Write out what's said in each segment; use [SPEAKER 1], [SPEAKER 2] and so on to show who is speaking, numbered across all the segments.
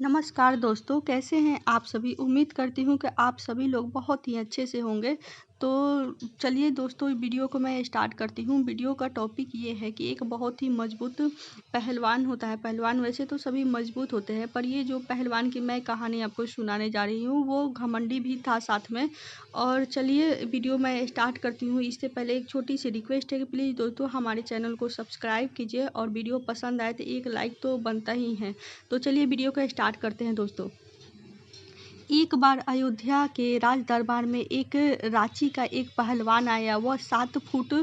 [SPEAKER 1] नमस्कार दोस्तों, कैसे हैं आप सभी? उम्मीद करती हूँ कि आप सभी लोग बहुत ही अच्छे से होंगे। तो चलिए दोस्तों, वीडियो को मैं स्टार्ट करती हूँ। वीडियो का टॉपिक ये है कि एक बहुत ही मजबूत पहलवान होता है। पहलवान वैसे तो सभी मजबूत होते हैं, पर ये जो पहलवान की मैं कहानी आपको सुनाने जा रही हूँ, वो घमंडी भी था साथ में। और चलिए वीडियो मैं स्टार्ट करती हूँ। इससे पहले एक छोटी सी रिक्वेस्ट है कि प्लीज़ दोस्तों हमारे चैनल को सब्सक्राइब कीजिए और वीडियो पसंद आए तो एक लाइक तो बनता ही है। तो चलिए वीडियो को स्टार्ट करते हैं दोस्तों। एक बार अयोध्या के राज दरबार में एक रांची का एक पहलवान आया। वह 7 फुट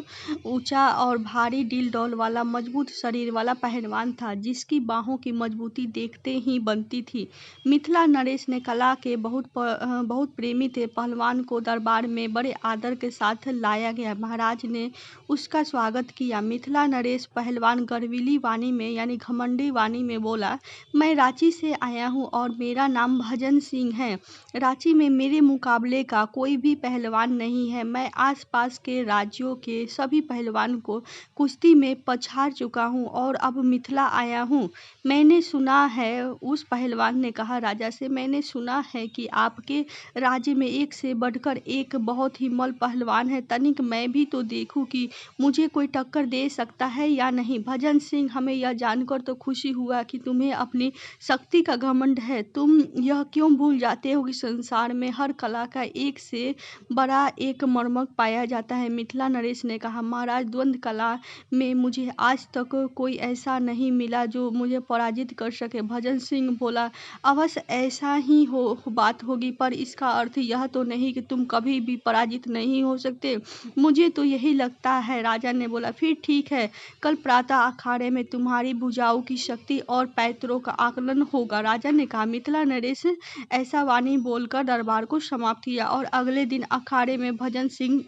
[SPEAKER 1] ऊंचा और भारी डील डौल वाला मजबूत शरीर वाला पहलवान था, जिसकी बाहों की मजबूती देखते ही बनती थी। मिथिला नरेश ने कला के बहुत प्रेमी थे। पहलवान को दरबार में बड़े आदर के साथ लाया गया। महाराज ने उसका स्वागत किया। मिथिला नरेश पहलवान गर्वीली वाणी में यानी घमंडी वाणी में बोला, मैं रांची से आया हूँ और मेरा नाम भजन सिंह है। रांची में मेरे मुकाबले का कोई भी पहलवान नहीं है। मैं आसपास के राज्यों के सभी पहलवान को कुश्ती में पछाड़ चुका हूँ और अब मिथिला आया हूँ। मैंने सुना है, उस पहलवान ने कहा राजा से, मैंने सुना है कि आपके राज्य में एक से बढ़कर एक बहुत ही मल्ल पहलवान है। तनिक मैं भी तो देखूं कि मुझे कोई टक्कर दे सकता है या नहीं। भजन सिंह, हमें यह जानकर तो खुशी हुआ कि तुम्हें अपनी शक्ति का घमंड है। तुम यह क्यों भूल जाते हो कि संसार में हर कला का एक से बड़ा एक मर्मज्ञ पाया जाता है। मिथिला नरेश ने कहा, महाराज, द्वंद्व कला में मुझे आज तक कोई ऐसा नहीं मिला जो मुझे पराजित कर सके। भजन सिंह बोला, अवश्य ऐसा ही बात होगी, पर इसका अर्थ यह तो नहीं कि तुम कभी भी पराजित नहीं हो सकते। मुझे तो यही लगता है। राजा ने बोला, फिर ठीक है, कल प्रातः अखाड़े में तुम्हारी भुजाओं की शक्ति और पैतरों का आकलन होगा। राजा ने कहा। मिथिला नरेश ऐसा वाणी बोलकर दरबार को समाप्त किया और अगले दिन अखाड़े में भजन सिंह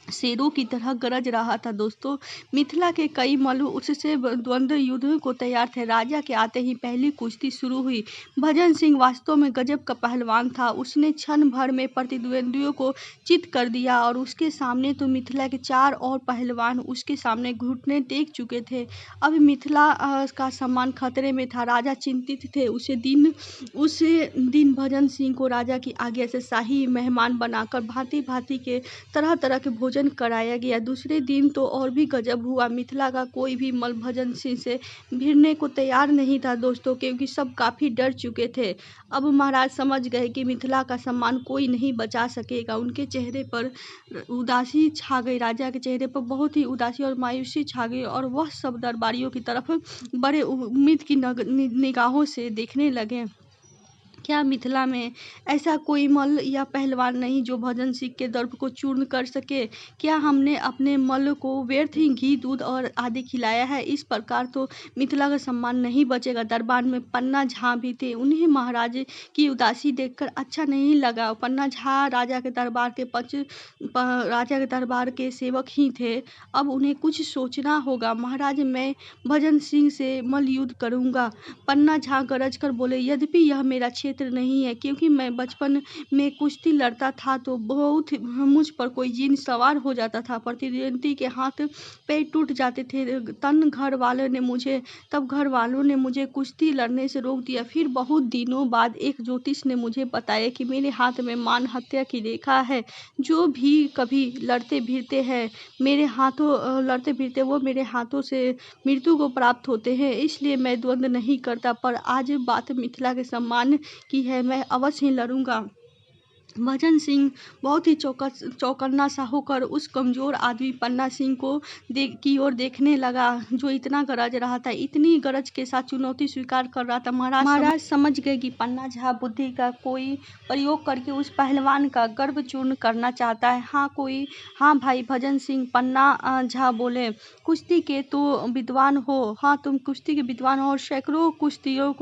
[SPEAKER 1] शेरों की तरह गरज रहा था। दोस्तों, मिथिला के कई मल्ल उससे द्वंद्व युद्ध को तैयार थे। राजा के आते ही पहली कुश्ती शुरू हुई। भजन सिंह वास्तव में गजब का पहलवान था। उसने क्षण भर में प्रतिद्वंदियों को चित कर दिया और उसके सामने तो मिथिला के 4 और पहलवान उसके सामने घुटने टेक चुके थे। अब मिथिला का सम्मान खतरे में था। राजा चिंतित थे। उसे दिन भजन सिंह को राजा की आज्ञा से शाही मेहमान बनाकर भांति भांति के तरह तरह के भोजन कराया गया। दूसरे दिन तो और भी गजब हुआ। मिथिला का कोई भी मल्ल भजन सिंह से भिड़ने को तैयार नहीं था दोस्तों, क्योंकि सब काफी डर चुके थे। अब महाराज समझ गए कि मिथिला का सम्मान कोई नहीं बचा सकेगा। उनके चेहरे पर उदासी छा गई। राजा के चेहरे पर बहुत ही उदासी और मायूसी छा गई और वह सब दरबारियों की तरफ बड़े उम्मीद की निगाहों से देखने लगे। क्या मिथिला में ऐसा कोई मल्ल या पहलवान नहीं जो भजन सिंह के दर्प को चूर्ण कर सके? क्या हमने अपने मल्ल को व्यर्थ ही घी दूध और आदि खिलाया है? इस प्रकार तो मिथिला का सम्मान नहीं बचेगा। दरबार में पन्ना झा भी थे। उन्हें महाराज की उदासी देखकर अच्छा नहीं लगा। पन्ना झा राजा के दरबार के सेवक ही थे। अब उन्हें कुछ सोचना होगा। महाराज, मैं भजन सिंह से मल्ल युद्ध करूंगा। पन्ना झा गरज कर बोले, यद्यपि यह मेरा क्षेत्र नहीं है, क्योंकि मैं बचपन में कुश्ती लड़ता था तो बहुत मुझ पर कोई जिन सवार हो जाता था। प्रतिद्वंदी के हाथ पैर टूट जाते थे। तब घर वालों ने मुझे कुश्ती लड़ने से रोक दिया। फिर बहुत दिनों बाद एक ज्योतिष ने मुझे बताया कि मेरे हाथ में मान हत्या की रेखा है। जो भी कभी लड़ते भिड़ते वो मेरे हाथों से मृत्यु को प्राप्त होते हैं। इसलिए मैं द्वंद्व नहीं करता, पर आज बात मिथिला के सम्मान की है, मैं अवश्य ही लड़ूंगा। भजन सिंह बहुत ही चौकन्ना सा होकर उस कमजोर आदमी पन्ना सिंह की ओर देखने लगा, जो इतना गरज रहा था। इतनी गरज के साथ चुनौती स्वीकार कर रहा था। महाराज समझ गए कि पन्ना झा बुद्धि का कोई प्रयोग करके उस पहलवान का गर्व चूर्ण करना चाहता है। हाँ भाई भजन सिंह, पन्ना झा बोले, कुश्ती के तो विद्वान हो। हाँ, तुम कुश्ती के विद्वान हो और सैकड़ों कुश्तियों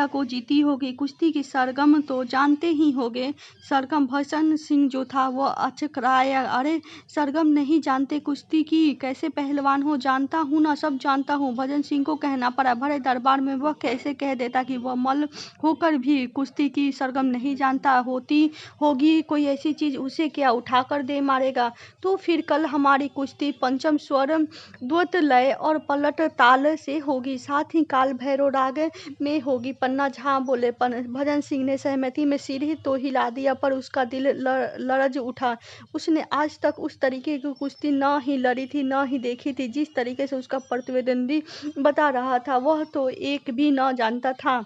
[SPEAKER 1] को जीती होगी। कुश्ती की सरगम तो जानते ही होगे। सरगम भजन सिंह जो था वो अचकराया, अरे सरगम नहीं जानते कुश्ती की, कैसे पहलवान हो? जानता हूँ ना, सब जानता हूँ। भजन सिंह को कहना पड़ा, भरे दरबार में वह कैसे कह देता कि वह मल्ल होकर भी कुश्ती की सरगम नहीं जानता? होती होगी कोई ऐसी चीज, उसे क्या उठाकर दे मारेगा? तो फिर कल हमारी कुश्ती पंचम स्वर, द्वत लय और पलट ताल से होगी, साथ ही काल भैरव राग में होगी। पन्ना झा बोले। भजन सिंह ने सहमति में सिर ही तो हिला दिया, पर उसका दिल लरज उठा। उसने आज तक उस तरीके की कुश्ती न ही लड़ी थी, न ही देखी थी। जिस तरीके से उसका प्रतिद्वंदी बता रहा था, वह तो एक भी न जानता था।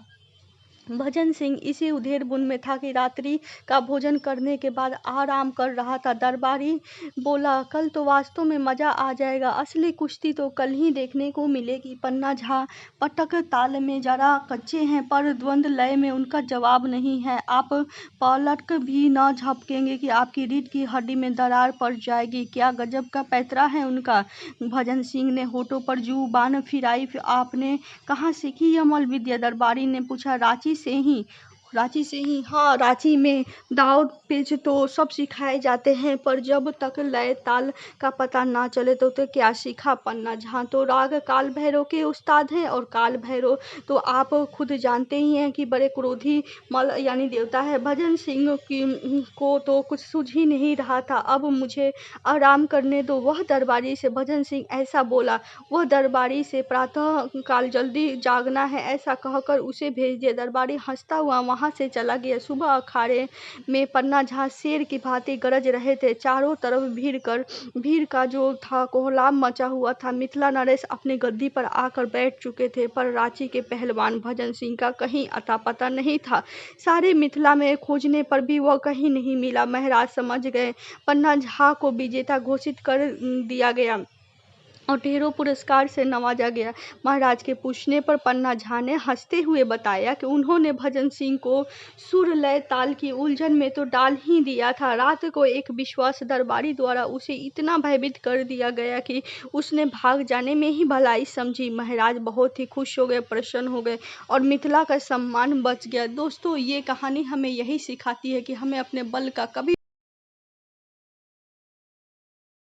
[SPEAKER 1] भजन सिंह इसी उधेड़ बुन में था कि रात्रि का भोजन करने के बाद आराम कर रहा था। दरबारी बोला, कल तो वास्तव में मजा आ जाएगा, असली कुश्ती तो कल ही देखने को मिलेगी। पन्ना झा पटक ताल में जरा कच्चे हैं, पर द्वंद लय में उनका जवाब नहीं है। आप पलक भी न झपकेंगे कि आपकी रीढ़ की हड्डी में दरार पड़ जाएगी। क्या गजब का पैतरा है उनका। भजन सिंह ने होठों पर जुबान फिराई। आपने कहाँ सीखी यह मल्ल विद्या? दरबारी ने पूछा। रांची से ही। रांची से ही? हाँ, रांची में दाव पेच तो सब सिखाए जाते हैं, पर जब तक लय ताल का पता ना चले तो क्या सीखा? पन्ना झा तो राग काल भैरव के उस्ताद हैं, और काल भैरव तो आप खुद जानते ही हैं कि बड़े क्रोधी मल यानी देवता है। भजन सिंह को तो कुछ सूझ ही नहीं रहा था। अब मुझे आराम करने दो, वह दरबारी से भजन सिंह ऐसा बोला। वह दरबारी से प्रातः काल जल्दी जागना है, ऐसा कहकर उसे भेज दिया। दरबारी हंसता हुआ वहां से चला गया। सुबह अखाड़े में पन्ना झा शेर की भांति गरज रहे थे। चारों तरफ भीड़ का जो था कोहराम मचा हुआ था। मिथिला नरेश अपनी गद्दी पर आकर बैठ चुके थे, पर रांची के पहलवान भजन सिंह का कहीं अता पता नहीं था। सारे मिथिला में खोजने पर भी वह कहीं नहीं मिला। महाराज समझ गए, पन्ना झा को विजेता घोषित कर दिया गया और ढेरों पुरस्कार से नवाजा गया। महाराज के पूछने पर पन्ना झा ने हंसते हुए बताया कि उन्होंने भजन सिंह को सुर लय ताल की उलझन में तो डाल ही दिया था। रात को एक विश्वास दरबारी द्वारा उसे इतना भयभीत कर दिया गया कि उसने भाग जाने में ही भलाई समझी। महाराज बहुत ही खुश हो गए, प्रसन्न हो गए, और मिथिला का सम्मान बच गया। दोस्तों, ये कहानी हमें यही सिखाती है कि हमें अपने बल का कभी